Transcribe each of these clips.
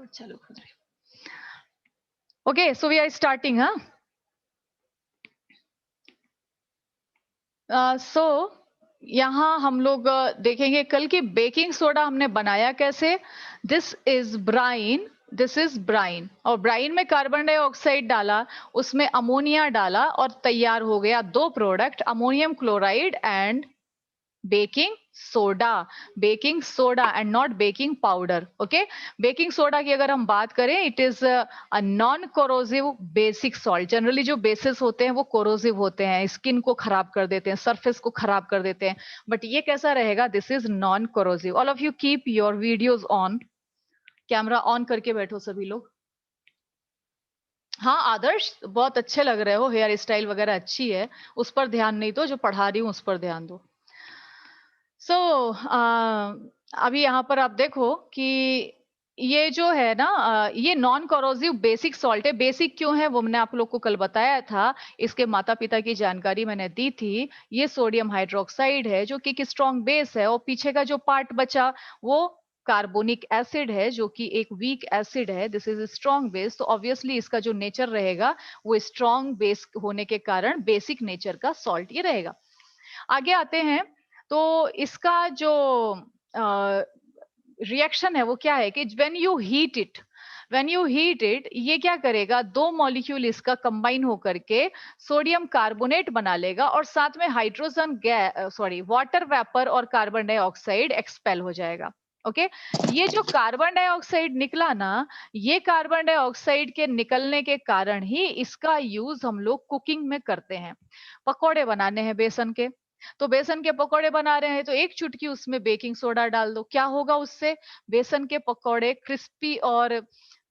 Record चालू कर रही हूँ। Okay, so we are starting. हाँ, सो यहाँ हम लोग देखेंगे कल की बेकिंग सोडा हमने बनाया कैसे। This is brine, this is brine, और ब्राइन में कार्बन डाइऑक्साइड डाला, उसमें अमोनिया डाला और तैयार हो गया दो product, ammonium chloride and baking soda and not baking powder. Okay, baking soda की अगर हम बात करें, it is a non corrosive basic salt. Generally जो बेसिस होते हैं वो कोरोसिव होते हैं, स्किन को खराब कर देते हैं, सरफेस को खराब कर देते हैं, बट ये कैसा रहेगा, this is non corrosive. All of you keep your videos on, camera on करके बैठो सभी लोग। हाँ आदर्श, बहुत अच्छे लग रहे हो, हेयर स्टाइल वगैरह अच्छी है, उस पर ध्यान नहीं दो, जो पढ़ा रही हूँ उस पर ध्यान दो। सो अभी यहाँ पर आप देखो कि ये जो है ना, ये नॉन कोरोसिव बेसिक सॉल्ट है। बेसिक क्यों है वो मैंने आप लोग को कल बताया था, इसके माता पिता की जानकारी मैंने दी थी। ये सोडियम हाइड्रोक्साइड है जो कि एक स्ट्रॉन्ग बेस है, और पीछे का जो पार्ट बचा वो कार्बोनिक एसिड है जो कि एक वीक एसिड है। दिस इज स्ट्रॉन्ग बेस, तो ऑब्वियसली इसका जो नेचर रहेगा वो स्ट्रॉन्ग बेस होने के कारण बेसिक नेचर का सॉल्ट ये रहेगा। आगे आते हैं, तो इसका जो रिएक्शन है वो क्या है कि व्हेन यू हीट इट, ये क्या करेगा, दो मॉलिक्यूल इसका कंबाइन होकर के सोडियम कार्बोनेट बना लेगा, और साथ में हाइड्रोजन गैस वाटर वेपर और कार्बन डाइऑक्साइड एक्सपेल हो जाएगा। ओके, ये जो कार्बन डाइऑक्साइड निकला ना, ये कार्बन डाइऑक्साइड के निकलने के कारण ही इसका यूज हम लोग कुकिंग में करते हैं। पकोड़े बनाने हैं बेसन के, तो बेसन के पकोड़े बना रहे हैं तो एक चुटकी उसमें बेकिंग सोडा डाल दो, क्या होगा उससे, बेसन के पकोड़े क्रिस्पी, और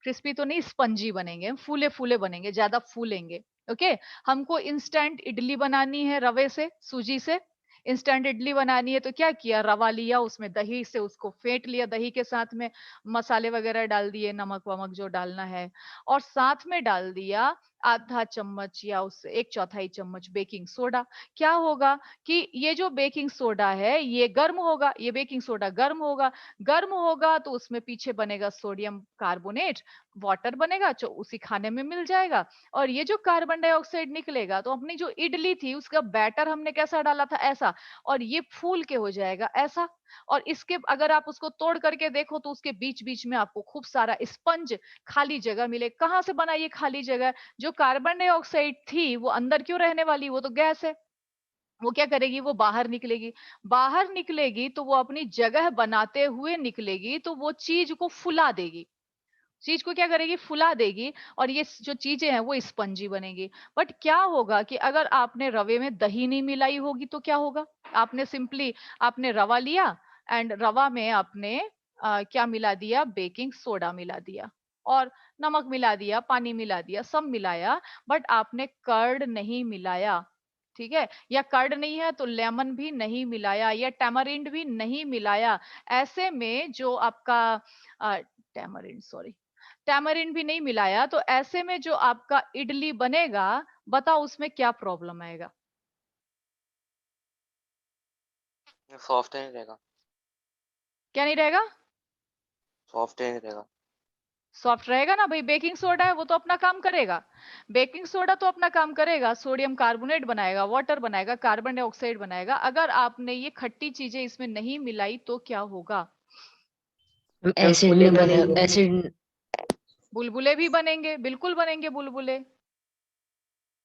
क्रिस्पी तो नहीं, स्पंजी बनेंगे, फूले फूले बनेंगे, ज्यादा फूलेंगे। ओके, हमको इंस्टेंट इडली बनानी है रवे से, सूजी से इंस्टेंट इडली बनानी है, तो क्या किया, रवा लिया, उसमें दही से उसको फेंट लिया, दही के साथ में मसाले वगैरह डाल दिए, नमक वमक जो डालना है, और साथ में डाल दिया आधा चम्मच या उससे एक चौथाई चम्मच बेकिंग सोडा। क्या होगा कि ये जो बेकिंग सोडा है ये गर्म होगा, ये बेकिंग सोडा गर्म होगा तो उसमें पीछे बनेगा सोडियम कार्बोनेट, वाटर बनेगा जो उसी खाने में मिल जाएगा, और ये जो कार्बन डाइऑक्साइड निकलेगा तो अपनी जो इडली थी उसका बैटर हमने कैसा डाला था, ऐसा, और ये फूल के हो जाएगा ऐसा। और इसके अगर आप उसको तोड़ करके देखो तो उसके बीच बीच में आपको खूब सारा स्पंज खाली जगह मिले। कहाँ से बना ये खाली जगह, जो कार्बन डाइऑक्साइड थी वो अंदर क्यों रहने वाली, वो तो गैस है, वो क्या करेगी, वो बाहर निकलेगी तो वो अपनी जगह बनाते हुए निकलेगी, तो वो चीज को फुला देगी, चीज को क्या करेगी, फुला देगी, और ये जो चीजें हैं वो स्पंजी बनेगी। बट क्या होगा कि अगर आपने रवे में दही नहीं मिलाई होगी तो क्या होगा, आपने सिंपली आपने रवा लिया एंड रवा में आपने क्या मिला दिया, बेकिंग सोडा मिला दिया, और नमक मिला दिया, पानी मिला दिया, सब मिलाया, बट आपने कर्ड नहीं मिलाया। ठीक है, या कर्ड नहीं है तो लेमन भी नहीं मिलाया, या टैमरिंड भी नहीं मिलाया। ऐसे में जो आपका टैमरिन भी नहीं मिलाया, तो ऐसे में जो आपका इडली बनेगा, बताओ उसमें क्या प्रॉब्लम आएगा। सॉफ्ट नहीं रहेगा, क्या नहीं रहेगा, सॉफ्ट नहीं रहेगा। सॉफ्ट रहेगा ना भाई, बेकिंग सोडा है वो तो अपना काम करेगा, बेकिंग सोडा तो अपना काम करेगा, सोडियम कार्बोनेट बनाएगा, वाटर बनाएगा, कार्बन डाइऑक्साइड बनाएगा। अगर आपने ये खट्टी चीजें इसमें नहीं मिलाई तो क्या होगा, एसिड नहीं बने, एसिड बुलबुले भी बनेंगे, बिल्कुल बनेंगे बुलबुले।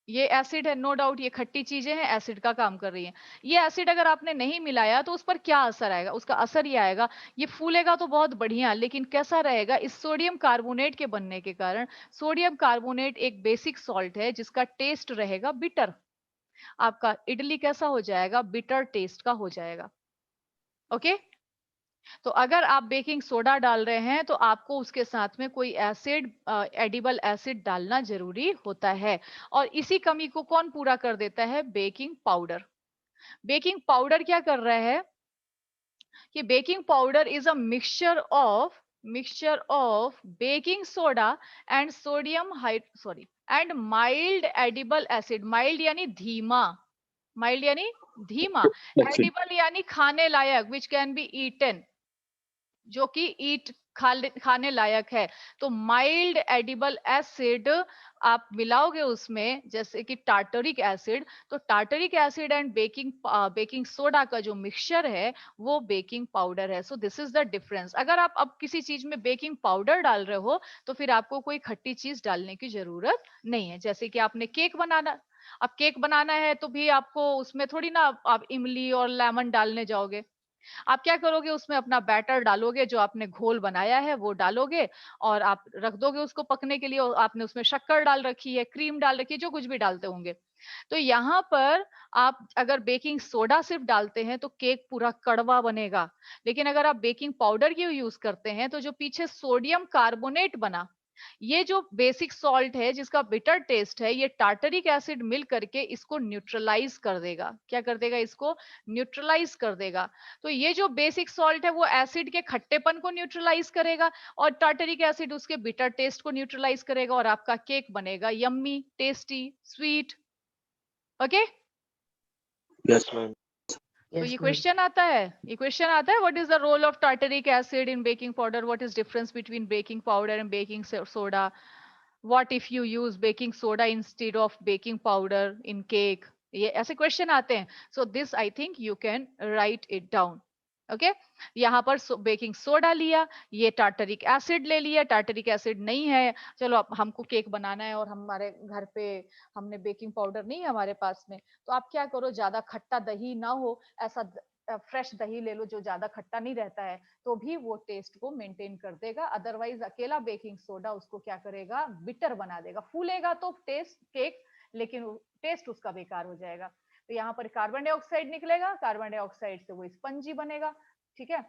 ये एसिड है, नो डाउट, ये खट्टी चीजें हैं, एसिड का काम कर रही हैं। ये एसिड अगर आपने नहीं मिलाया तो उस पर क्या असर आएगा, उसका असर ये आएगा, ये फूलेगा तो बहुत बढ़िया, लेकिन कैसा रहेगा, इस सोडियम कार्बोनेट के बनने के कारण, सोडियम कार्बोनेट एक बेसिक सॉल्ट है जिसका टेस्ट रहेगा बिटर, आपका इडली कैसा हो जाएगा, बिटर टेस्ट का हो जाएगा। ओके, तो अगर आप बेकिंग सोडा डाल रहे हैं तो आपको उसके साथ में कोई एसिड, एडिबल एसिड डालना जरूरी होता है, और इसी कमी को कौन पूरा कर देता है, बेकिंग पाउडर। बेकिंग पाउडर क्या कर रहा है कि baking powder is a mixture of baking soda and sodium and mild edible acid. Mild यानी धीमा, माइल्ड यानी धीमा, एडिबल यानी खाने लायक, विच कैन बी ईटन। जो कि ईट खाने लायक है। तो माइल्ड एडिबल एसिड आप मिलाओगे उसमें, जैसे कि टार्टरिक एसिड, तो tartaric acid and baking soda का जो मिक्सचर है वो बेकिंग पाउडर है। So this is the difference. अगर आप अब किसी चीज में बेकिंग पाउडर डाल रहे हो तो फिर आपको कोई खट्टी चीज डालने की जरूरत नहीं है। जैसे कि आपने केक बनाना, अब केक बनाना है तो भी आपको उसमें थोड़ी ना आप इमली और लेमन डालने जाओगे। आप क्या करोगे, उसमें अपना बैटर डालोगे, जो आपने घोल बनाया है वो डालोगे और आप रख दोगे उसको पकने के लिए। और आपने उसमें शक्कर डाल रखी है, क्रीम डाल रखी है, जो कुछ भी डालते होंगे। तो यहाँ पर आप अगर बेकिंग सोडा सिर्फ डालते हैं तो केक पूरा कड़वा बनेगा। लेकिन अगर आप बेकिंग पाउडर की यूज करते हैं तो जो पीछे सोडियम कार्बोनेट बना, ये जो बेसिक सॉल्ट है जिसका बिटर टेस्ट है, ये टार्टरिक एसिड मिल करके इसको न्यूट्रलाइज कर देगा। क्या कर देगा? इसको न्यूट्रलाइज कर देगा। तो ये जो बेसिक सॉल्ट है वो एसिड के खट्टेपन को न्यूट्रलाइज करेगा और टार्टरिक एसिड उसके बिटर टेस्ट को न्यूट्रलाइज करेगा और आपका केक बनेगा yummy, tasty, sweet. Okay, yes ma'am. तो Yes, ये ma'am. क्वेश्चन आता है, what is the role of tartaric acid in baking powder, what is difference between baking powder and baking soda, what if you use baking soda instead of baking powder in cake. ये ऐसे question आते हैं। So this I think you can write it down. Okay, यहाँ पर baking soda लिया, ये tartaric acid ले लिया, टार्टरिक एसिड नहीं है, चलो अब हमको केक बनाना है और हमारे घर पे हमने बेकिंग पाउडर नहीं है हमारे पास में, तो आप क्या करो, ज्यादा खट्टा दही ना हो, ऐसा फ्रेश दही ले लो जो ज्यादा खट्टा नहीं रहता है, तो भी वो टेस्ट को मेंटेन कर देगा। अदरवाइज अकेला बेकिंग सोडा उसको क्या करेगा, बिटर बना देगा। फूलेगा तो टेस्ट केक, लेकिन टेस्ट उसका बेकार हो जाएगा। तो यहाँ पर कार्बन डाइऑक्साइड निकलेगा, कार्बन डाइऑक्साइड से वो स्पंजी बनेगा। ठीक है,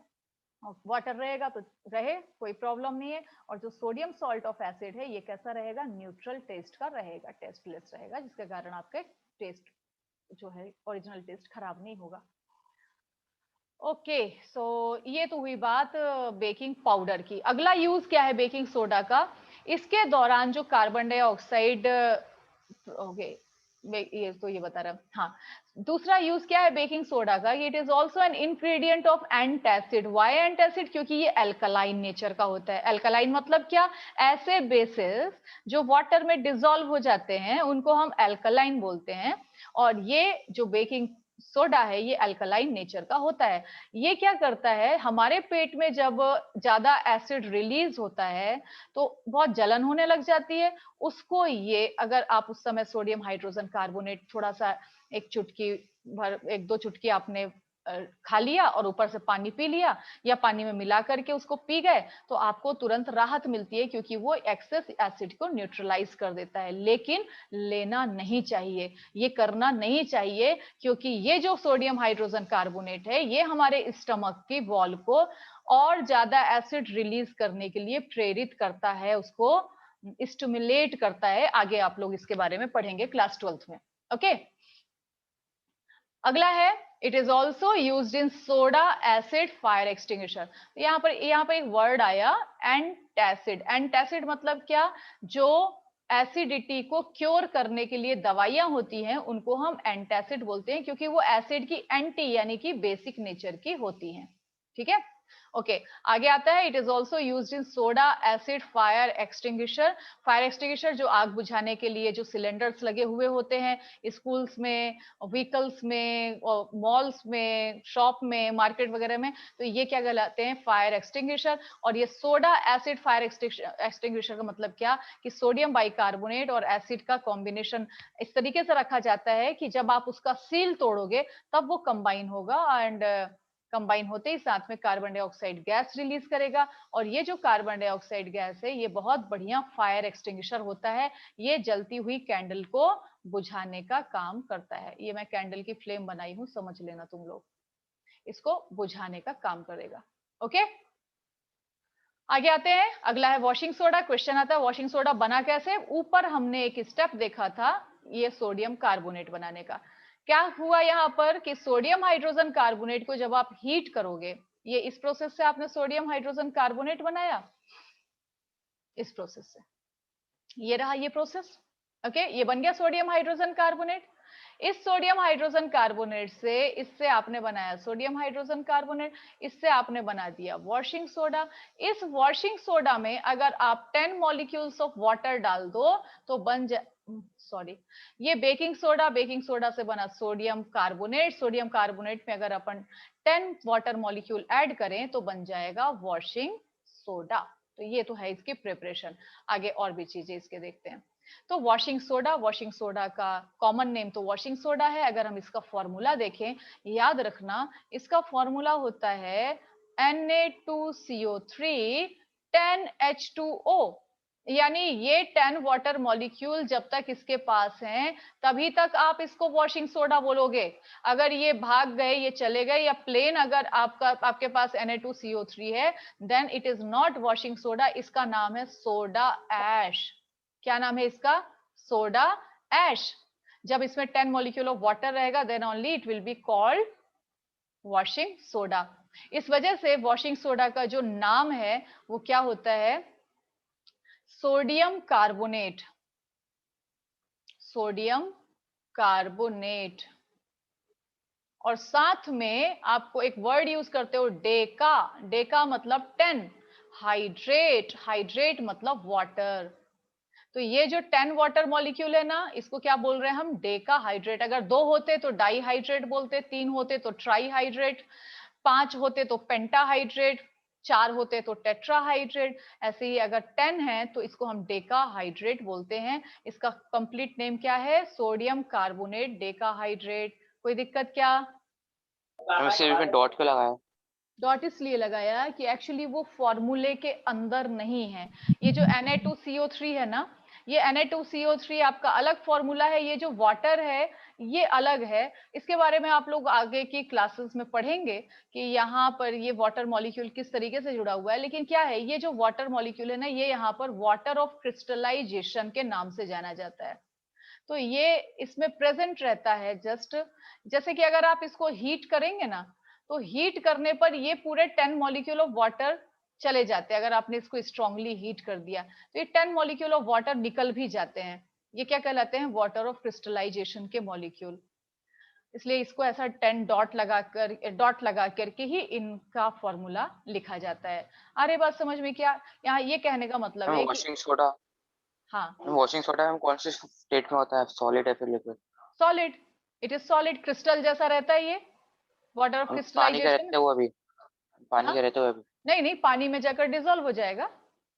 वाटर रहेगा तो रहे, कोई प्रॉब्लम नहीं है। और जो सोडियम सॉल्ट ऑफ एसिड है ये कैसा रहेगा, न्यूट्रल टेस्ट का रहेगा, टेस्टलेस रहेगा, जिसके कारण आपके टेस्ट जो है ओरिजिनल टेस्ट खराब नहीं होगा। ओके, सो ये तो हुई बात बेकिंग पाउडर की। अगला यूज क्या है बेकिंग सोडा का, इसके दौरान जो कार्बन डाइऑक्साइड, ओके ये तो ये बता रहा। हाँ, दूसरा यूज क्या है बेकिंग सोडा का, it is also an ingredient of antacid. Why antacid? क्योंकि ये अल्कलाइन नेचर का होता है। अल्कलाइन मतलब क्या, ऐसे बेसिस जो वाटर में डिसॉल्व हो जाते हैं उनको हम अल्कलाइन बोलते हैं। और ये जो बेकिंग सोडा है ये अल्कलाइन नेचर का होता है। ये क्या करता है, हमारे पेट में जब ज्यादा एसिड रिलीज होता है तो बहुत जलन होने लग जाती है। उसको ये, अगर आप उस समय सोडियम हाइड्रोजन कार्बोनेट थोड़ा सा, एक चुटकी भर, एक दो चुटकी आपने खा लिया और ऊपर से पानी पी लिया, या पानी में मिला करके उसको पी गए, तो आपको तुरंत राहत मिलती है, क्योंकि वो एक्सेस एसिड को न्यूट्रलाइज कर देता है। लेकिन लेना नहीं चाहिए, ये करना नहीं चाहिए, क्योंकि ये जो सोडियम हाइड्रोजन कार्बोनेट है ये हमारे स्टमक की वॉल को और ज्यादा एसिड रिलीज करने के लिए प्रेरित करता है, उसको स्टिमुलेट करता है। आगे आप लोग इसके बारे में पढ़ेंगे क्लास 12th में। ओके, अगला है, it is also use in soda acid fire extinguisher. यहाँ पर एक वर्ड आया एंटासिड। एंटासिड मतलब क्या, जो एसिडिटी को क्योर करने के लिए दवाइयां होती हैं उनको हम एंटासिड बोलते हैं, क्योंकि वो एसिड की एंटी यानी कि बेसिक नेचर की होती हैं। ठीक है, ओके, आगे आता है, it is also use in soda acid fire extinguisher. Fire extinguisher जो आग बुझाने के लिए जो सिलेंडर्स लगे हुए होते हैं स्कूल्स में, व्हीकल्स में, मॉल्स में, शॉप में, मार्केट वगैरह में, तो ये क्या कहलाते हैं, फायर एक्सटिंग्विशर। और ये सोडा एसिड फायर एक्सटिंग्विशर का मतलब क्या, कि सोडियम बाइकार्बोनेट और एसिड का कॉम्बिनेशन इस तरीके से रखा जाता है कि जब आप उसका सील तोड़ोगे तब वो कंबाइन होगा, एंड कंबाइन होते ही साथ में कार्बन डाइऑक्साइड गैस रिलीज करेगा। और ये जो कार्बन डाइऑक्साइड गैस है ये बहुत बढ़िया फायर एक्सटिंग्विशर होता है। ये जलती हुई कैंडल को बुझाने का काम करता है। ये मैं कैंडल की फ्लेम बनाई हूं, समझ लेना तुम लोग, इसको बुझाने का काम करेगा। ओके, आगे आते हैं, अगला है वॉशिंग सोडा। क्वेश्चन आता है वॉशिंग सोडा बना कैसे। ऊपर हमने एक स्टेप देखा था ये सोडियम कार्बोनेट बनाने का। क्या हुआ यहाँ पर कि सोडियम हाइड्रोजन कार्बोनेट को जब आप हीट करोगे, ये इस प्रोसेस से आपने सोडियम हाइड्रोजन कार्बोनेट बनाया, इस प्रोसेस से, ये रहा ये प्रोसेस। ओके, ये बन गया सोडियम हाइड्रोजन कार्बोनेट। इस सोडियम हाइड्रोजन कार्बोनेट से, इससे आपने बनाया सोडियम हाइड्रोजन कार्बोनेट, इससे आपने बना दिया वॉशिंग सोडा। इस वॉशिंग सोडा में अगर आप 10 मॉलिक्यूल्स ऑफ वाटर डाल दो तो बन जाए, सॉरी, ये बेकिंग सोडा से बना सोडियम कार्बोनेट, सोडियम कार्बोनेट में अगर अपन 10 वाटर मॉलिक्यूल ऐड करें तो बन जाएगा वॉशिंग सोडा। तो ये तो है इसकी प्रिपरेशन। आगे और भी चीजें इसके देखते हैं। तो वॉशिंग सोडा का कॉमन नेम तो वॉशिंग सोडा है। अगर हम इसका फॉर्मूला देखें, याद रखना इसका फॉर्मूला होता है Na2CO3 10H2O, यानी ये 10 वाटर मॉलिक्यूल जब तक इसके पास हैं तभी तक आप इसको वॉशिंग सोडा बोलोगे। अगर ये भाग गए, ये चले गए, या प्लेन अगर आपके पास Na2CO3 है, then it is not washing soda, इसका नाम है सोडा ऐश। क्या नाम है इसका? Soda ash. जब इसमें 10 मॉलिक्यूल ऑफ वाटर रहेगा then only it will be called washing soda. इस वजह से वॉशिंग सोडा का जो नाम है वो क्या होता है? Sodium carbonate, sodium carbonate. और साथ में आपको एक वर्ड यूज करते हो डेका, डेका मतलब 10, हाइड्रेट, हाइड्रेट मतलब वाटर। तो ये जो 10 वाटर मॉलिक्यूल है ना, इसको क्या बोल रहे हैं हम? डेका हाइड्रेट। अगर 2 होते तो डाई हाइड्रेट बोलते, 3 होते तो ट्राई हाइड्रेट, 5 होते तो पेंटाहाइड्रेट, 4 होते तो टेट्राहाइड्रेट। ऐसे ही अगर 10 है तो इसको हम डेका हाइड्रेट बोलते हैं। इसका कंप्लीट नेम क्या है? Sodium carbonate Deka hydrate. कोई दिक्कत क्या? में डॉट क्यों लगाया? डॉट इसलिए लगाया कि एक्चुअली वो फॉर्मूले के अंदर नहीं है। ये जो Na2CO3 है ना, ये Na2CO3 आपका अलग फॉर्मूला है, ये जो वाटर है ये अलग है। इसके बारे में आप लोग आगे की क्लासेस में पढ़ेंगे कि यहाँ पर ये वाटर मॉलिक्यूल किस तरीके से जुड़ा हुआ है। लेकिन क्या है, ये जो वाटर मॉलिक्यूल है ना, ये यहाँ पर वाटर ऑफ क्रिस्टलाइजेशन के नाम से जाना जाता है। तो ये इसमें प्रेजेंट रहता है। जस्ट जैसे कि अगर आप इसको हीट करेंगे ना, तो हीट करने पर ये पूरे 10 मॉलिक्यूल ऑफ वाटर चले जाते हैं। अगर आपने इसको स्ट्रांगली हीट कर दिया तो ये 10 मॉलिक्यूल ऑफ वाटर निकल भी जाते हैं। ये क्या कहलाते हैं? वाटर ऑफ क्रिस्टलाइजेशन के मॉलिक्यूल। इसलिए इसको ऐसा 10 डॉट लगा करके ही इनका फॉर्मूला लिखा जाता है। अरे बात समझ में क्या? यहाँ ये कहने का मतलब है कि वॉशिंग सोडा, हाँ, वॉशिंग सोडा में कौन से स्टेट में होता है? सॉलिड है फिर liquid? Solid, it is solid, crystal जैसा रहता है ये, वाटर ऑफ पानी का क्रिस्टलाइजेशन। रहते हुए अभी, पानी हाँ, का रहते हुए अभी नहीं नहीं, पानी में जाकर डिसॉल्व हो जाएगा,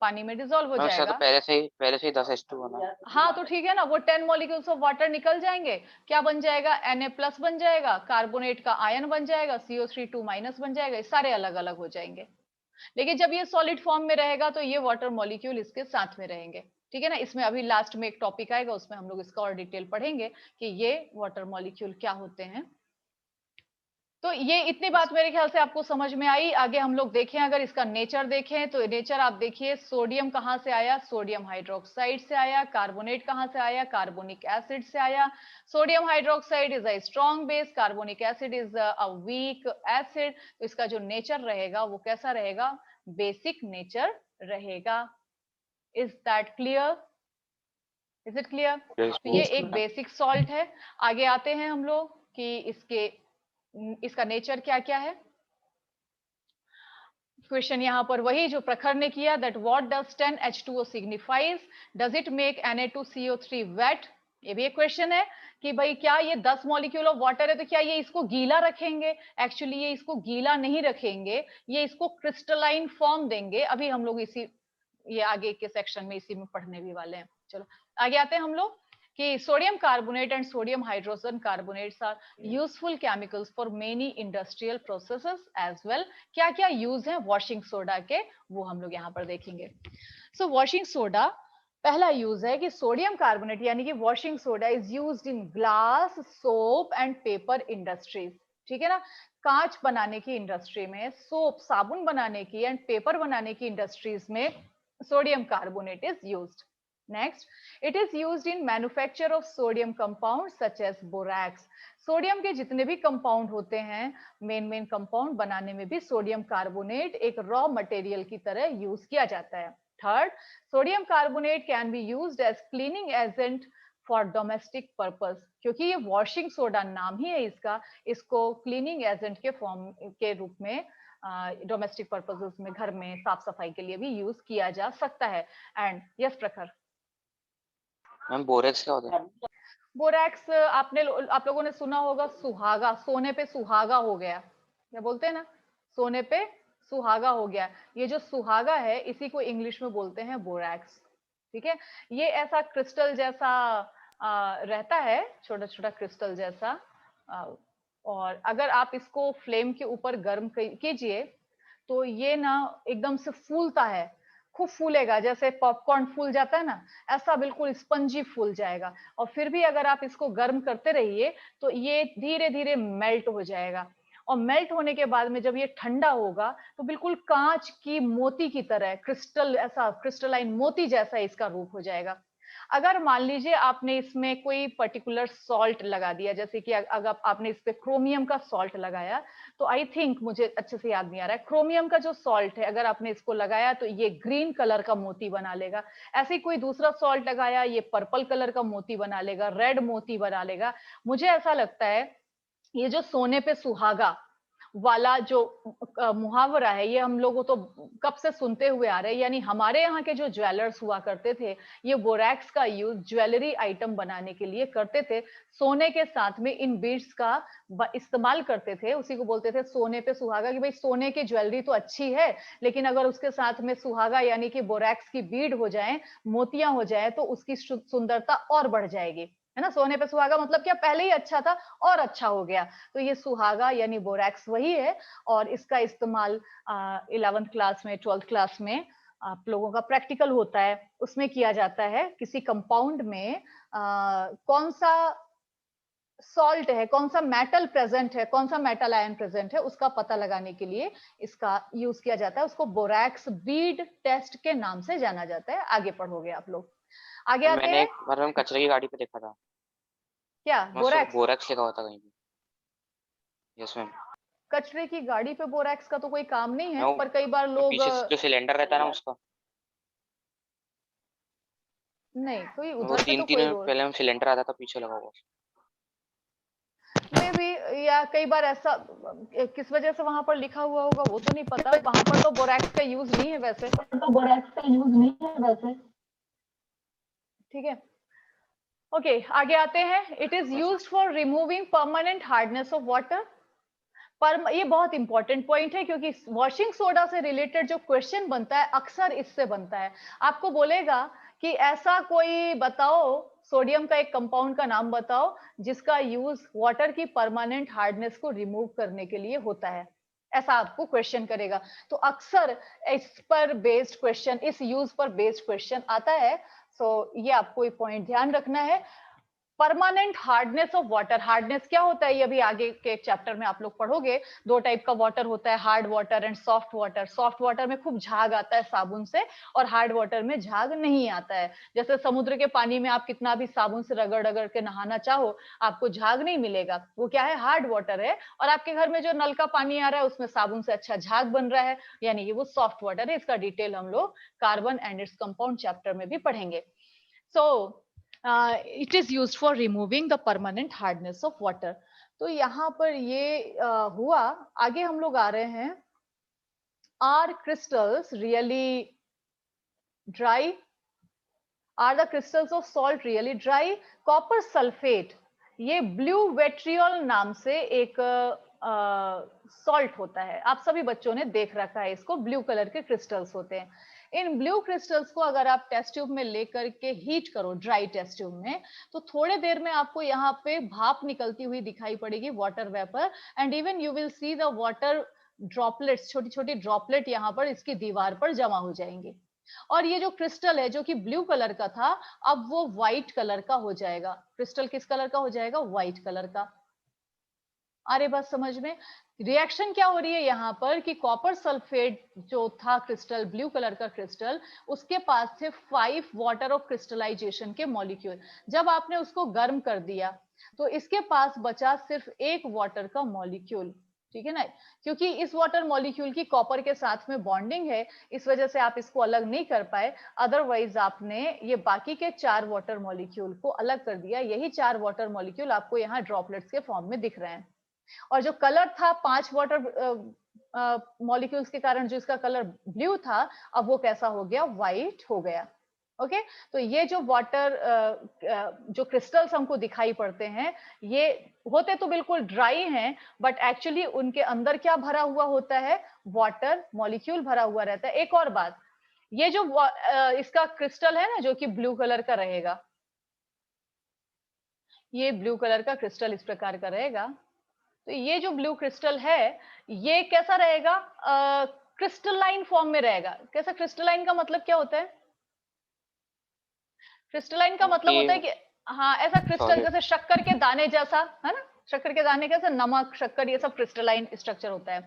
पानी में डिसॉल्व हो उसका तो जाएगा। पहले से ही 10H2 बना। हाँ तो ठीक है ना, वो 10 मॉलिक्यूल्स ऑफ वाटर निकल जाएंगे, क्या बन जाएगा? Na+ बन जाएगा, कार्बोनेट का आयन बन जाएगा, CO3 2- बन जाएगा, ये सारे अलग अलग हो जाएंगे। लेकिन जब ये सॉलिड फॉर्म में रहेगा तो ये वाटर मॉलिक्यूल इसके साथ में रहेंगे। ठीक है ना? इसमें अभी लास्ट में एक टॉपिक आएगा, उसमें हम लोग इसका और डिटेल पढ़ेंगे कि ये वाटर मॉलिक्यूल क्या होते हैं। तो ये इतनी बात मेरे ख्याल से आपको समझ में आई। आगे हम लोग देखें, अगर इसका नेचर देखें तो नेचर आप देखिए, सोडियम कहां से आया? सोडियम हाइड्रोक्साइड से आया। कार्बोनेट कहां से आया? कार्बोनिक एसिड से आया। Sodium hydroxide is a strong base, carbonic acid is a weak acid. तो इसका जो नेचर रहेगा वो कैसा रहेगा? बेसिक नेचर रहेगा। Is that clear? Is it clear? तो ये Yes, एक ma'am. बेसिक सॉल्ट है। आगे आते हैं हम लोग कि इसका नेचर क्या क्या है। क्वेश्चन यहाँ पर वही जो प्रखर ने किया, that what does 10H2O signifies? Does it make Na2CO3 wet? ये भी एक क्वेश्चन है कि भाई क्या ये 10 मॉलिक्यूल ऑफ वाटर है तो क्या ये इसको गीला रखेंगे? एक्चुअली ये इसको गीला नहीं रखेंगे, ये इसको क्रिस्टलाइन फॉर्म देंगे। अभी हम लोग ये आगे के सेक्शन में इसी में पढ़ने भी वाले हैं। चलो आगे आते हैं हम लोग कि sodium carbonate and sodium hydrogen carbonates are useful chemicals for many industrial processes as well. क्या क्या यूज है वॉशिंग सोडा के, वो हम लोग यहाँ पर देखेंगे। सो वॉशिंग सोडा, पहला यूज है कि सोडियम कार्बोनेट यानी कि washing soda is used in glass, soap and paper industries. ठीक है ना? कांच बनाने की इंडस्ट्री में, सोप साबुन बनाने की एंड पेपर बनाने की इंडस्ट्रीज में sodium carbonate is used. Next, it is used in manufacture of sodium compounds such as borax. Sodium के जितने भी कंपाउंड होते हैं, मेन कंपाउंड बनाने में भी सोडियम कार्बोनेट एक रॉ मटेरियल की तरह यूज किया जाता है। Third, sodium carbonate can be used as cleaning agent for domestic purpose, क्योंकि ये वॉशिंग सोडा नाम ही है इसका, इसको क्लीनिंग एजेंट के फॉर्म के रूप में डोमेस्टिक पर्पसेस में, घर में साफ सफाई के लिए भी यूज किया जा सकता है। एंड यस प्रखर। मैम बोरेक्स क्या होता है? बोरैक्स आप लोगों ने सुना होगा, सुहागा, सोने पे सुहागा हो गया, क्या बोलते हैं ना, सोने पे सुहागा हो गया। ये जो सुहागा है इसी को इंग्लिश में बोलते हैं बोरैक्स। ठीक है, ये ऐसा क्रिस्टल जैसा रहता है, छोटा छोटा क्रिस्टल जैसा, और अगर आप इसको फ्लेम के ऊपर गर्म कीजिए तो ये ना एकदम से फूलता है, खूब फूलेगा, जैसे पॉपकॉर्न फूल जाता है ना, ऐसा बिल्कुल स्पंजी फूल जाएगा। और फिर भी अगर आप इसको गर्म करते रहिए तो ये धीरे धीरे मेल्ट हो जाएगा, और मेल्ट होने के बाद में जब ये ठंडा होगा तो बिल्कुल कांच की मोती की तरह, क्रिस्टल, ऐसा क्रिस्टलाइन मोती जैसा इसका रूप हो जाएगा। अगर मान लीजिए आपने इसमें कोई पर्टिकुलर सॉल्ट लगा दिया, जैसे कि अगर आपने इस पे क्रोमियम का सॉल्ट लगाया, तो आई थिंक, मुझे अच्छे से याद नहीं आ रहा है, क्रोमियम का जो सॉल्ट है अगर आपने इसको लगाया तो ये ग्रीन कलर का मोती बना लेगा। ऐसे ही कोई दूसरा सॉल्ट लगाया, ये पर्पल कलर का मोती बना लेगा, रेड मोती बना लेगा। मुझे ऐसा लगता है ये जो सोने पे सुहागा वाला जो मुहावरा है, ये हम लोगों तो कब से सुनते हुए आ रहे हैं, यानी हमारे यहाँ के जो ज्वेलर्स हुआ करते थे, ये बोरैक्स का यूज ज्वेलरी आइटम बनाने के लिए करते थे, सोने के साथ में इन बीड्स का इस्तेमाल करते थे, उसी को बोलते थे सोने पे सुहागा, कि भाई सोने की ज्वेलरी तो अच्छी है, लेकिन अगर उसके साथ में सुहागा यानी कि बोरैक्स की बीड हो जाए, मोतियां हो जाए, तो उसकी सुंदरता और बढ़ जाएगी, है ना। सोने पे सुहागा मतलब क्या, पहले ही अच्छा था और अच्छा हो गया, तो ये सुहागा यानी बोरैक्स वही है। और इसका इस्तेमाल 11th क्लास में, 12th क्लास में आप लोगों का प्रैक्टिकल होता है, उसमें किया जाता है, किसी कंपाउंड में कौन सा सॉल्ट है, कौन सा मेटल प्रेजेंट है, कौन सा मेटल आयन प्रेजेंट है, उसका पता लगाने के लिए इसका यूज किया जाता है। उसको बोरैक्स बीड टेस्ट के नाम से जाना जाता है। आगे पढ़ोगे आप लोग, आगे आते मैंने हैं। एक बार मैम कचरे की गाड़ी पे देखा था, क्या बोरैक्स? बोरेक्स लिखा हुआ था कहीं पे। Yes ma'am. कचरे की गाड़ी पे बोरैक्स का तो कोई काम नहीं है, वो पर कई बार लोग पीछे से जो सिलेंडर रहता है ना उसका, नहीं, कोई वो उधर पे तीन तो तीन कोई रोल पहले हम सिलेंडर आता था पीछे लगा हुआ। में भी, या कई बार ऐसा किस वजह से वहां पर लिखा हुआ होगा वो तो नहीं पता, वहां पर तो बोरैक्स का यूज नहीं है वैसे, तो बोरैक्स का यूज नहीं है वैसे। ठीक है। ओके, आगे आते हैं। It is used for removing permanent hardness of water. पर ये बहुत इंपॉर्टेंट पॉइंट है, क्योंकि वॉशिंग सोडा से रिलेटेड जो क्वेश्चन बनता है अक्सर इससे बनता है। आपको बोलेगा कि ऐसा कोई बताओ, सोडियम का एक कंपाउंड का नाम बताओ जिसका यूज वाटर की परमानेंट हार्डनेस को रिमूव करने के लिए होता है, ऐसा आपको क्वेश्चन करेगा। तो अक्सर इस पर बेस्ड क्वेश्चन, इस यूज पर बेस्ड क्वेश्चन आता है। सो ये आपको एक पॉइंट ध्यान रखना है। Permanent hardness of water, hardness क्या होता है ये अभी आगे के चैप्टर में आप लोग पढ़ोगे। दो टाइप का वाटर होता है, hard water and soft water. Soft water में खूब झाग आता है साबुन से, और हार्ड वाटर में झाग नहीं आता है। जैसे समुद्र के पानी में आप कितना भी साबुन से रगड़ रगड़ के नहाना चाहो, आपको झाग नहीं मिलेगा, वो क्या है, हार्ड वाटर है। और आपके घर में जो नल का पानी आ रहा है उसमें साबुन से अच्छा झाग बन रहा है, यानी कि वो सॉफ्ट वाटर है। इसका डिटेल हम लोग carbon and its compound chapter में भी पढ़ेंगे। सो it is used for removing the permanent hardness of water। तो यहाँ पर ये हुआ। आगे हम लोग आ रहे हैं, are crystals really dry? Are the crystals of salt really dry? Copper sulphate, ये ब्लू वेट्रियोल नाम से एक सॉल्ट होता है, आप सभी बच्चों ने देख रखा है इसको, ब्लू कलर के क्रिस्टल्स होते हैं। इन ब्लू क्रिस्टल्स को अगर आप टेस्ट ट्यूब में लेकर के हीट करो, ड्राई टेस्ट ट्यूब में, तो थोड़े देर में आपको यहाँ पे भाप निकलती हुई दिखाई पड़ेगी, water vapour, and even you will see the water droplets, छोटी छोटी ड्रॉपलेट यहाँ पर इसकी दीवार पर जमा हो जाएंगे। और ये जो क्रिस्टल है जो कि ब्लू कलर का था, अब वो व्हाइट कलर का हो जाएगा। क्रिस्टल किस कलर का हो जाएगा? व्हाइट कलर का। अरे बात समझ में? रिएक्शन क्या हो रही है यहाँ पर कि कॉपर सल्फेट जो था क्रिस्टल, ब्लू कलर का क्रिस्टल, उसके पास थे 5 वाटर ऑफ क्रिस्टलाइजेशन के मॉलिक्यूल। जब आपने उसको गर्म कर दिया तो इसके पास बचा सिर्फ एक वाटर का मॉलिक्यूल। ठीक है ना, क्योंकि इस वाटर मॉलिक्यूल की कॉपर के साथ में बॉन्डिंग है, इस वजह से आप इसको अलग नहीं कर पाए। अदरवाइज आपने ये बाकी के 4 वाटर मॉलिक्यूल को अलग कर दिया। यही 4 वाटर मॉलिक्यूल आपको यहाँ ड्रॉपलेट्स के फॉर्म में दिख रहे हैं। और जो कलर था 5 वाटर मॉलिक्यूल्स के कारण जो इसका कलर ब्लू था, अब वो कैसा हो गया, व्हाइट हो गया। ओके, तो ये जो वाटर जो क्रिस्टल्स हमको दिखाई पड़ते हैं, ये होते तो बिल्कुल ड्राई हैं, बट एक्चुअली उनके अंदर क्या भरा हुआ होता है, वाटर मॉलिक्यूल भरा हुआ रहता है। एक और बात, ये जो इसका क्रिस्टल है ना, जो कि ब्लू कलर का रहेगा, ये ब्लू कलर का क्रिस्टल इस प्रकार का रहेगा। तो ये जो ब्लू क्रिस्टल है, ये कैसा रहेगा, क्रिस्टलाइन फॉर्म में रहेगा। कैसा, क्रिस्टलाइन का मतलब क्या होता है, क्रिस्टलाइन का मतलब होता है कि हाँ, ऐसा क्रिस्टल जैसे शक्कर के दाने जैसा, है ना, शक्कर के दाने कैसे, नमक, शक्कर, ये सब क्रिस्टलाइन स्ट्रक्चर होता है।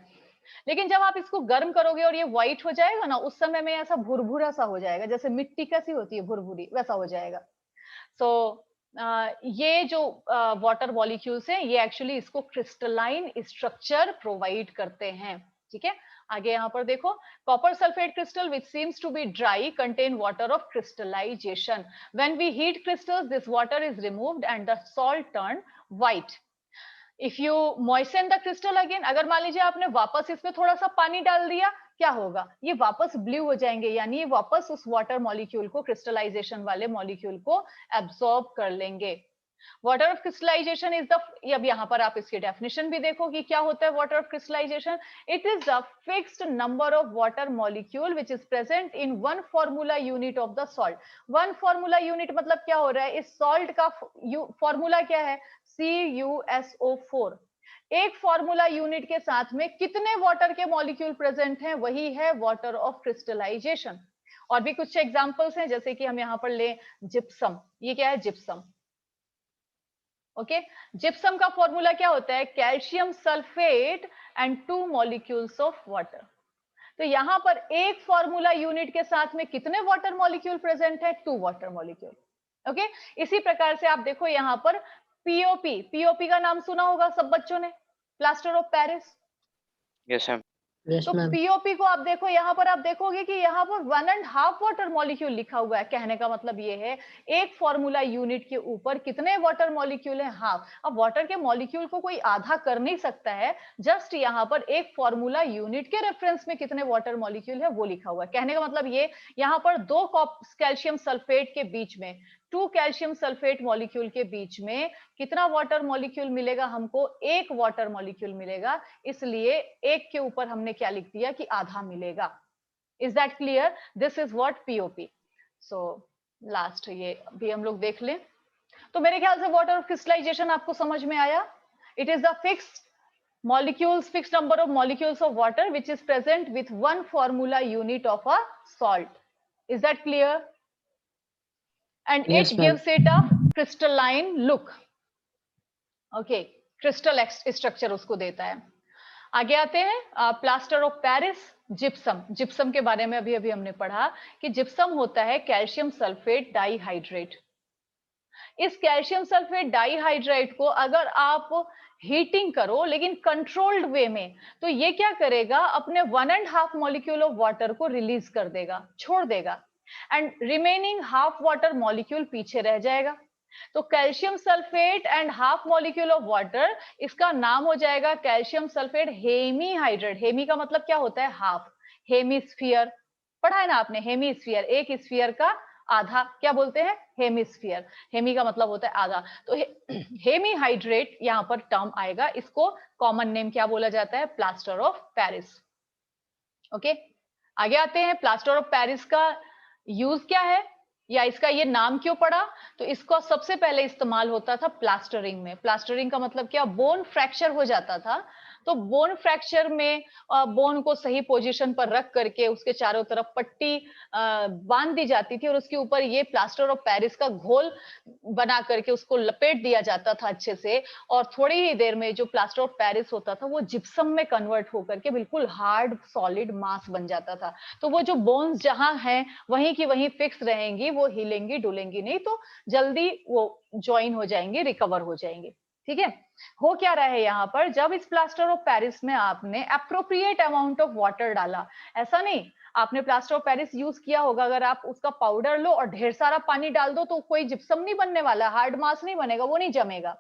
लेकिन जब आप इसको गर्म करोगे और ये व्हाइट हो जाएगा ना, उस समय में ऐसा भुरभुरा सा हो जाएगा, जैसे मिट्टी कैसी होती है भुरभुरी, वैसा हो जाएगा। तो ये जो वाटर मॉलिक्यूल्स हैं, ये एक्चुअली इसको क्रिस्टलाइन स्ट्रक्चर प्रोवाइड करते हैं। ठीक है, आगे यहाँ पर देखो, copper sulphate crystal which seems to be dry contain water of crystallization. When we heat crystals, this water is removed and the salt turn white. If you moisten the crystal again, अगर मान लीजिए आपने वापस इसमें थोड़ा सा पानी डाल दिया, क्या होगा, ये वापस ब्लू हो जाएंगे, यानी ये वापस उस वाटर मॉलिक्यूल को, क्रिस्टलाइजेशन वाले मॉलिक्यूल को एब्सॉर्ब कर लेंगे। Water of crystallization is the, अब यहाँ पर आप इसकी डेफिनेशन भी देखो कि क्या होता है water of crystallization. It is the fixed number of water molecule which is present in one formula unit of the salt. One formula unit मतलब क्या हो रहा है, इस सॉल्ट का फॉर्मूला क्या है, CuSO4। एक फॉर्मूला यूनिट के साथ में कितने वाटर के मॉलिक्यूल प्रेजेंट हैं, वही है वाटर ऑफ क्रिस्टलाइजेशन। और भी कुछ एग्जांपल्स हैं, जैसे कि हम यहाँ पर ले जिप्सम, ये क्या है, जिप्सम। ओके, जिप्सम का फॉर्मूला क्या होता है, calcium sulphate and 2 molecules of water. तो यहां पर एक फॉर्मूला यूनिट के साथ में कितने वाटर मॉलिक्यूल प्रेजेंट है, 2 वाटर मॉलिक्यूल। ओके, इसी प्रकार से आप देखो यहाँ पर पीओपी, पीओपी का नाम सुना होगा सब बच्चों ने, plaster of Paris. Yes ma'am. Yes, तो ma'am. पीओपी को आप देखो, यहाँ पर आप देखोगे कि यहाँ पर 1.5 वाटर मॉलिक्यूल लिखा हुआ है। कहने का मतलब ये है, एक फॉर्मूला यूनिट के ऊपर कितने वाटर मॉलिक्यूल हैं, हाफ। अब वाटर के मॉलिक्यूल को कोई आधा कर नहीं सकता है, जस्ट यहाँ पर एक फॉर्मूला यूनिट के रेफरेंस में कितने वाटर मॉलिक्यूल है वो लिखा हुआ है। कहने का मतलब ये, यहाँ पर 2 कैल्शियम सल्फेट के बीच में, 2 कैल्शियम सल्फेट मॉलिक्यूल के बीच में कितना वाटर मॉलिक्यूल मिलेगा हमको, 1 वाटर मॉलिक्यूल मिलेगा। इसलिए एक के ऊपर हमने क्या लिख दिया कि आधा मिलेगा। Is that clear, this is what POP. So last ये भी हम लोग देख लें। तो मेरे ख्याल से वाटर ऑफ क्रिस्टलाइजेशन आपको समझ में आया। It is the fixed molecules, fixed number of molecules of water which is present with one formula unit of a salt. Is that clear? And Yes, it ma'am. gives it a crystalline look. Okay, crystal structure उसको देता है। आगे आते हैं, plaster of Paris, gypsum. Gypsum के बारे में अभी अभी हमने पढ़ा कि जिप्सम होता है कैल्शियम सल्फेट डाइहाइड्रेट। इस कैल्शियम सल्फेट डाइहाइड्रेट को अगर आप हीटिंग करो, लेकिन कंट्रोल्ड वे में, तो ये क्या करेगा, अपने 1.5 मॉलिक्यूल ऑफ वाटर को रिलीज कर देगा, छोड़ देगा, and remaining half water molecule पीछे रह जाएगा। तो calcium sulphate and half molecule of water, इसका नाम हो जाएगा कैल्शियम सल्फेट हेमीहाइड्रेट। हेमी का मतलब क्या होता है, हाफ। हेमीस्फीयर पढ़ा है ना आपने, हेमीस्फीयर, एक स्फीयर का आधा क्या बोलते हैं, हेमिस्फीयर। हेमी का मतलब होता है आधा। तो हेमीहाइड्रेट यहाँ पर टर्म आएगा, इसको कॉमन नेम क्या बोला जाता है, प्लास्टर ऑफ पेरिस। ओके, आगे आते हैं, प्लास्टर ऑफ पेरिस का यूज क्या है, या इसका ये नाम क्यों पड़ा। तो इसका सबसे पहले इस्तेमाल होता था प्लास्टरिंग में। प्लास्टरिंग का मतलब क्या, बोन फ्रैक्चर हो जाता था, तो बोन फ्रैक्चर में बोन को सही पोजीशन पर रख करके उसके चारों तरफ पट्टी बांध दी जाती थी, और उसके ऊपर ये प्लास्टर ऑफ पेरिस का घोल बना करके उसको लपेट दिया जाता था अच्छे से, और थोड़ी ही देर में जो प्लास्टर ऑफ पेरिस होता था वो जिप्सम में कन्वर्ट होकर के बिल्कुल हार्ड सॉलिड मास बन जाता था। तो वो जो बोन्स जहां हैं वहीं की वहीं फिक्स रहेंगी, वो हिलेंगी डुलेंगी नहीं, तो जल्दी वो ज्वाइन हो जाएंगे, रिकवर हो जाएंगे। ठीक है। हो क्या रहा है यहाँ पर, जब इस प्लास्टर ऑफ पेरिस में आपने अप्रोप्रिएट अमाउंट ऑफ वाटर डाला, ऐसा नहीं आपने प्लास्टर ऑफ पेरिस यूज किया होगा, अगर आप उसका पाउडर लो और ढेर सारा पानी डाल दो तो कोई जिप्सम नहीं बनने वाला, हार्ड मास नहीं बनेगा, वो नहीं जमेगा।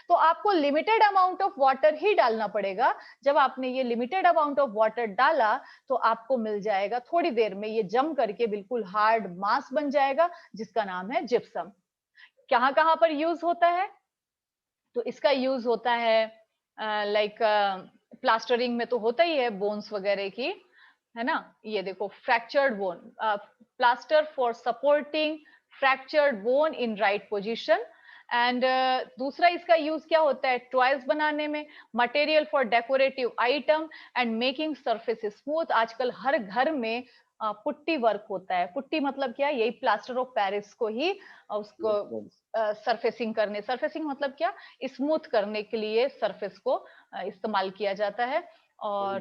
तो आपको लिमिटेड अमाउंट ऑफ वाटर ही डालना पड़ेगा। जब आपने ये लिमिटेड अमाउंट ऑफ वाटर डाला तो आपको मिल जाएगा थोड़ी देर में ये जम करके बिल्कुल हार्ड मास बन जाएगा, जिसका नाम है जिप्सम। कहां कहां पर यूज होता है, तो इसका यूज होता है लाइक प्लास्टरिंग में तो होता ही है, बोन्स वगैरह की, है ना। ये देखो fractured bone, plaster for supporting fractured bone in right position. And दूसरा इसका यूज क्या होता है, टॉयज बनाने में, material for decorative item and making surface smooth. आजकल हर घर में पुट्टी वर्क होता है। पुट्टी मतलब क्या, यही प्लास्टर ऑफ पेरिस को ही उसको सरफेसिंग करने, सरफेसिंग मतलब क्या, स्मूथ करने के लिए सरफेस को इस्तेमाल किया जाता है। और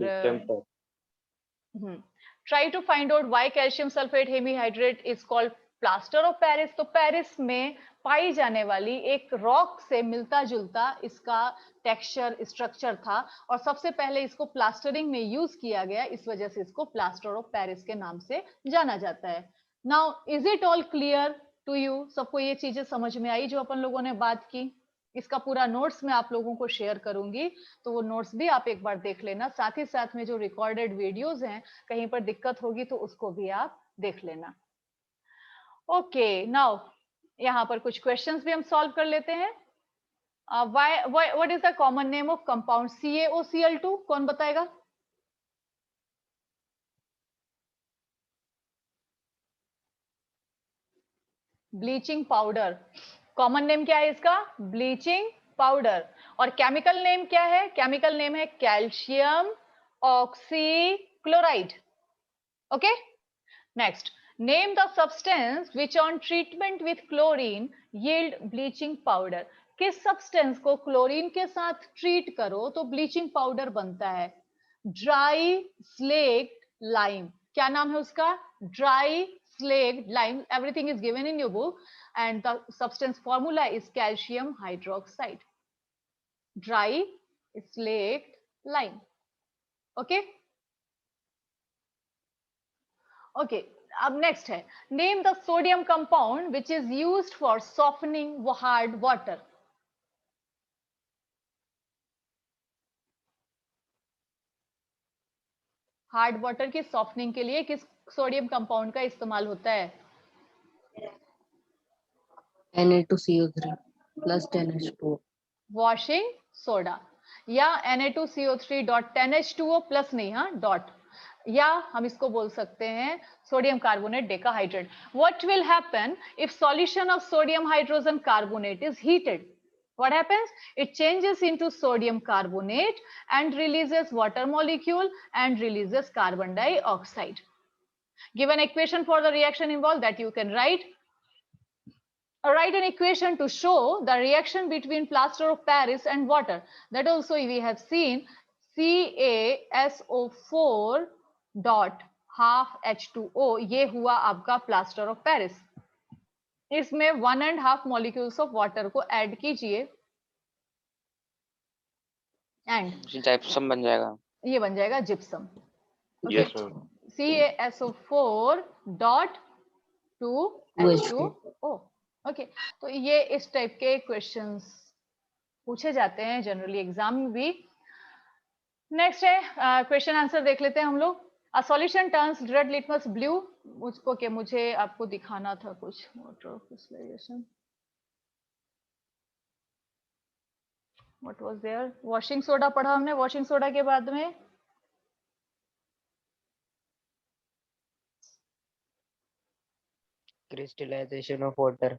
try to find out why calcium sulphate hemihydrate is called plaster of Paris. तो पेरिस में पाई जाने वाली एक रॉक से मिलता जुलता इसका टेक्सचर स्ट्रक्चर था, और सबसे पहले इसको प्लास्टरिंग में यूज किया गया, इस वजह से इसको प्लास्टर ऑफ पेरिस के नाम से जाना जाता है। Now is it all clear to you, सबको ये चीजें समझ में आई जो अपन लोगों ने बात की। इसका पूरा नोट्स मैं आप लोगों को शेयर करूंगी, तो वो नोट्स भी आप एक बार देख लेना। साथ ही साथ में जो रिकॉर्डेड वीडियोस हैं, कहीं पर दिक्कत होगी तो उसको भी आप देख लेना। ओके, नाउ यहाँ पर कुछ क्वेश्चंस भी हम सॉल्व कर लेते हैं। What is the common name of compound CaOCl2, कौन बताएगा? Bleaching powder. कॉमन नेम क्या है इसका? Bleaching powder. और केमिकल नेम क्या है? केमिकल नेम है calcium oxychloride. Okay, next, name the substance which on treatment with chlorine yield bleaching powder. किस सब्सटेंस को क्लोरीन के साथ ट्रीट करो तो ब्लीचिंग पाउडर बनता है? Dry slaked lime. क्या नाम है उसका? Dry slaked lime. Everything is given in your book, and the substance formula is calcium hydroxide. Dry slaked lime. Okay, okay. अब next है, name the sodium compound which is used for softening hard water. Hard water की softening के लिए किस sodium compound का इस्तेमाल होता है? Na2CO3 plus 10H2O. Washing soda, या Na2CO3.10H2O प्लस नहीं, हाँ डॉट, या हम इसको बोल सकते हैं sodium carbonate decahydrate. What will happen if solution of sodium hydrogen carbonate is heated? What happens? It changes into sodium carbonate and releases water molecule and releases carbon dioxide. Give an equation for the reaction involved that you can write. Write an equation to show the reaction between plaster of Paris and water. That also we have seen CaSO4 dot half H2O, ये हुआ आपका plaster of Paris. इसमें 1.5 molecules of water को add कीजिए and gypsum बन जाएगा, ये बन जाएगा gypsum. Yes CaSO4 dot 2H2O। Okay, तो ये इस टाइप के क्वेश्चंस पूछे जाते हैं जनरली एग्जाम में भी। नेक्स्ट है क्वेश्चन आंसर देख लेते हैं हम लोग। A solution turns red litmus blue, मुझको क्या, मुझे आपको दिखाना था कुछ water crystallization. What was there? Washing soda पढ़ा हमने, वॉशिंग सोडा के बाद में Crystallization of water.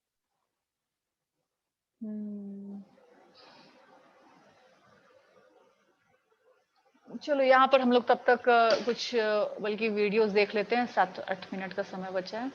चलो यहाँ पर हम लोग तब तक कुछ बल्कि वीडियोस देख लेते हैं, 7-8 मिनट का समय बचा है।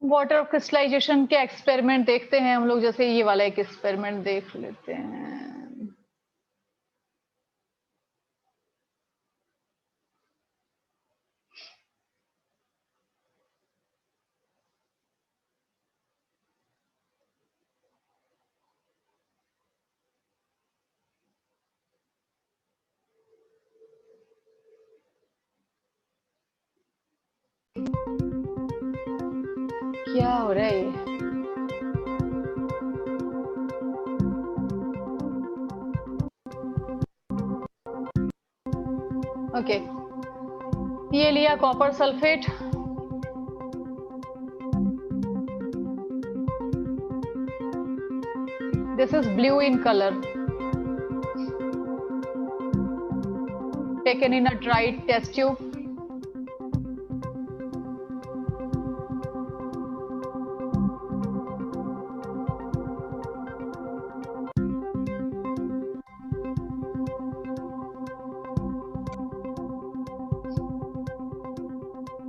वाटर क्रिस्टलाइजेशन के एक्सपेरिमेंट देखते हैं हम लोग, जैसे ये वाला एक एक्सपेरिमेंट देख लेते हैं। क्या हो रहा है ये? ओके, ये लिया copper sulphate, this is blue in colour, taken in a dried test tube.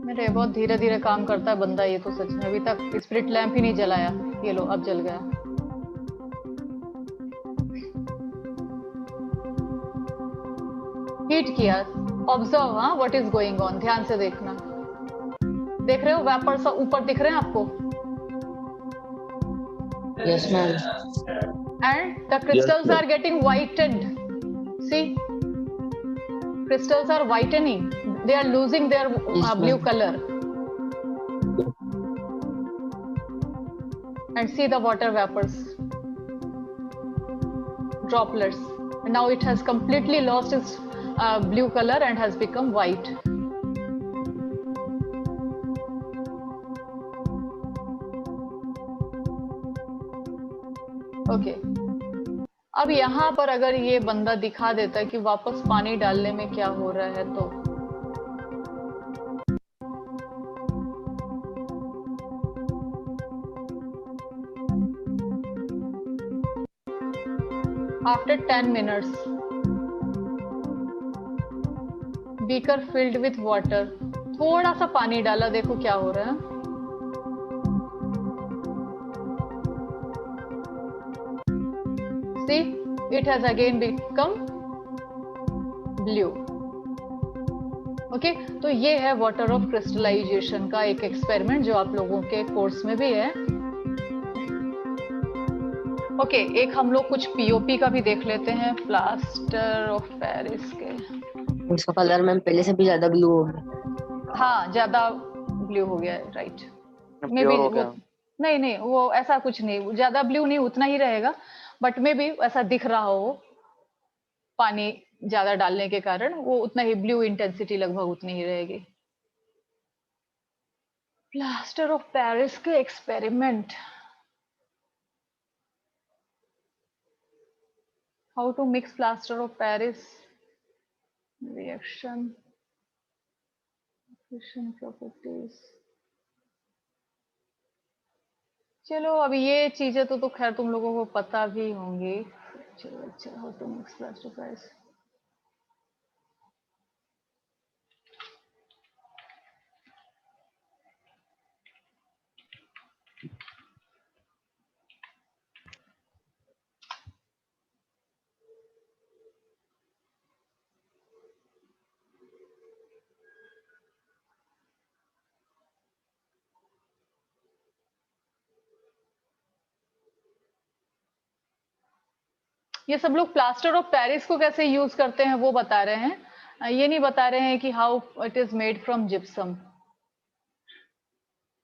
मेरे बहुत धीरे धीरे काम करता है बंदा ये तो सच में। अभी तक स्पिरिट लैंप ही नहीं जलाया। ये लो अब जल गया। हीट किया। ऑब्जर्व, हाँ, व्हाट इज गोइंग ऑन, ध्यान से देखना। देख रहे हो वेपर्स ऊपर दिख रहे हैं आपको? Yes, ma'am. And the crystals ma'am. are getting whitened. See, crystals are whitening. They are losing their Yes, blue ma'am. color. And see the water vapors, droplets. And now it has completely lost its blue color and has become white. Okay, अब यहाँ पर अगर ये बंदा दिखा देता है कि वापस पानी डालने में क्या हो रहा है, तो after 10 minutes beaker filled with water, थोड़ा सा पानी डाला, देखो क्या हो रहा है। See, it has again become blue. Okay, तो ये है वाटर ऑफ क्रिस्टलाइजेशन का एक एक्सपेरिमेंट जो आप लोगों के कोर्स में भी है। ओके, एक हम लोग कुछ पीओपी का भी देख लेते हैं, प्लास्टर ऑफ पेरिस के। उसका कलर मैम पहले से भी ज्यादा ब्लू हो गया। हाँ, ज्यादा ब्लू हो गया है, राइट। मे बी प्योर हो वो, गया। नहीं नहीं, वो ऐसा कुछ नहीं, ज्यादा ब्लू नहीं, उतना ही रहेगा, बट मे बी ऐसा दिख रहा हो पानी ज्यादा डालने के कारण, वो उतना ही ब्लू इंटेंसिटी लगभग उतनी ही रहेगी। प्लास्टर ऑफ पेरिस के experiment, how to mix plaster of Paris, reaction, fission properties. चलो, अब ये चीजें तो खैर तुम लोगों को पता भी होंगी। चलो, अच्छा, how to mix plaster of Paris. ये सब लोग प्लास्टर ऑफ पेरिस को कैसे यूज करते हैं वो बता रहे हैं, ये नहीं बता रहे हैं कि how it is made from gypsum.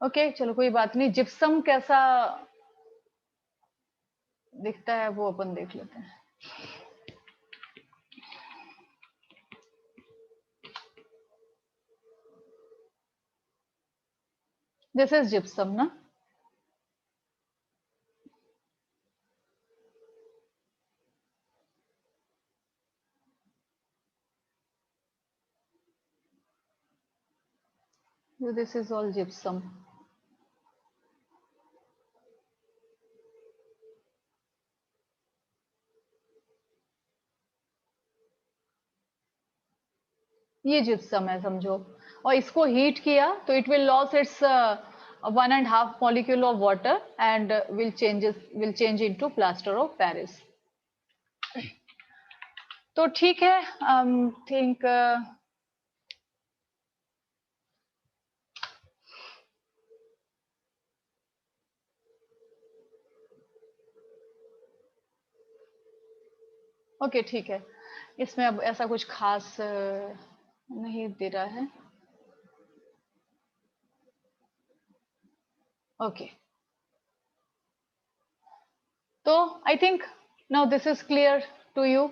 Okay, चलो कोई बात नहीं, जिप्सम कैसा दिखता है वो अपन देख लेते हैं। This is gypsum, na? So this is all gypsum. ये जिप्सम है समझो, और इसको हीट किया तो it will loss it's 1.5 molecule of water and will change into plaster of Paris. तो ठीक है, थिंक ओके ठीक है, इसमें अब ऐसा कुछ खास नहीं दे रहा है. ओके, तो I think now this is clear to you.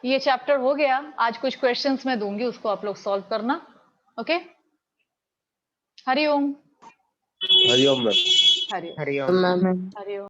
ये चैप्टर हो गया. आज कुछ क्वेश्चंस मैं दूंगी, उसको आप लोग सॉल्व करना. Okay, Hariom. Hariom ma'am. Hariom. Hariom. Ma'am Hariom.